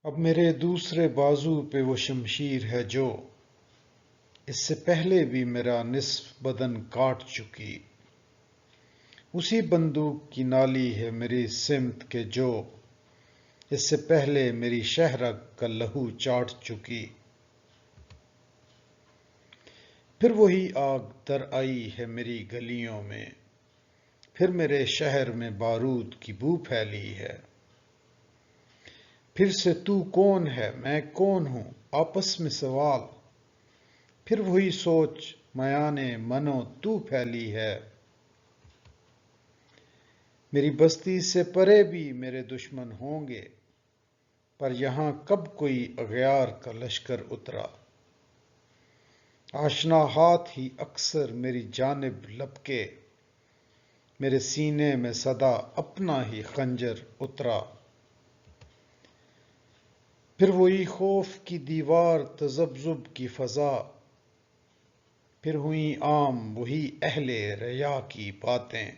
اب میرے دوسرے بازو پہ وہ شمشیر ہے جو اس سے پہلے بھی میرا نصف بدن کاٹ چکی، اسی بندوق کی نالی ہے میری سمت کے جو اس سے پہلے میری شہرگ کا لہو چاٹ چکی۔ پھر وہی آگ در آئی ہے میری گلیوں میں، پھر میرے شہر میں بارود کی بو پھیلی ہے۔ پھر سے تو کون ہے میں کون ہوں آپس میں سوال، پھر وہی سوچ میانے منو تو پھیلی ہے۔ میری بستی سے پرے بھی میرے دشمن ہوں گے، پر یہاں کب کوئی اغیار کا لشکر اترا۔ آشنا ہاتھ ہی اکثر میری جانب لپکے، میرے سینے میں سدا اپنا ہی خنجر اترا۔ پھر وہی خوف کی دیوار تذبذب کی فضا، پھر ہوئی عام وہی اہل ریا کی باتیں،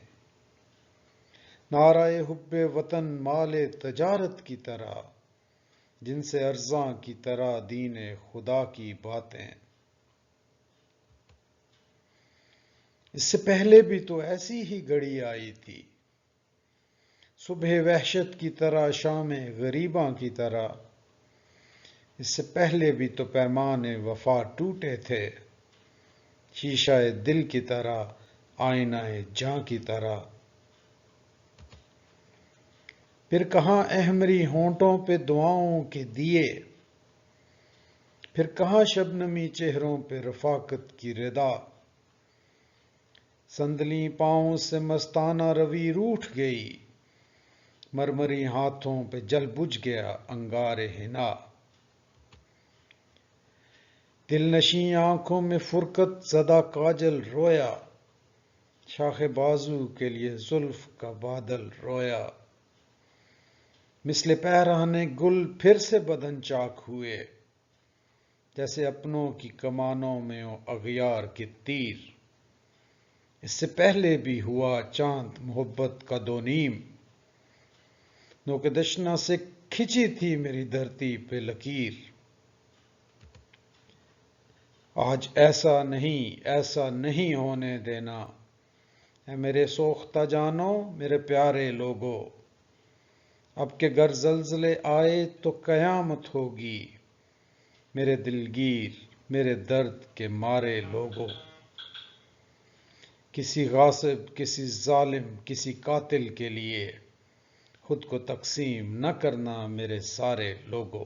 نعرہ حب وطن مال تجارت کی طرح، جن سے ارزاں کی طرح دین خدا کی باتیں۔ اس سے پہلے بھی تو ایسی ہی گھڑی آئی تھی، صبح وحشت کی طرح شام غریباں کی طرح۔ اس سے پہلے بھی تو پیمان وفا ٹوٹے تھے، شیشہ دل کی طرح آئینہ جاں کی طرح۔ پھر کہاں احمری ہونٹوں پہ دعاؤں کے دیے، پھر کہاں شبنمی چہروں پہ رفاقت کی ردا۔ سندلی پاؤں سے مستانہ روی روٹھ گئی، مرمری ہاتھوں پہ جل بجھ گیا انگار حنا۔ دل نشیں آنکھوں میں فرقت زدہ کاجل رویا، شاخ بازو کے لیے زلف کا بادل رویا۔ مثل پیرہن گل پھر سے بدن چاک ہوئے، جیسے اپنوں کی کمانوں میں ہو اغیار کے تیر۔ اس سے پہلے بھی ہوا چاند محبت کا دو نیم، نوک دشنا سے کھچی تھی میری دھرتی پہ لکیر۔ آج ایسا نہیں ہونے دینا، اے میرے سوختہ جانو میرے پیارے لوگو۔ اب کہ گر زلزلے آئے تو قیامت ہوگی، میرے دلگیر میرے درد کے مارے لوگو۔ کسی غاصب کسی ظالم کسی قاتل کے لیے خود کو تقسیم نہ کرنا میرے سارے لوگو۔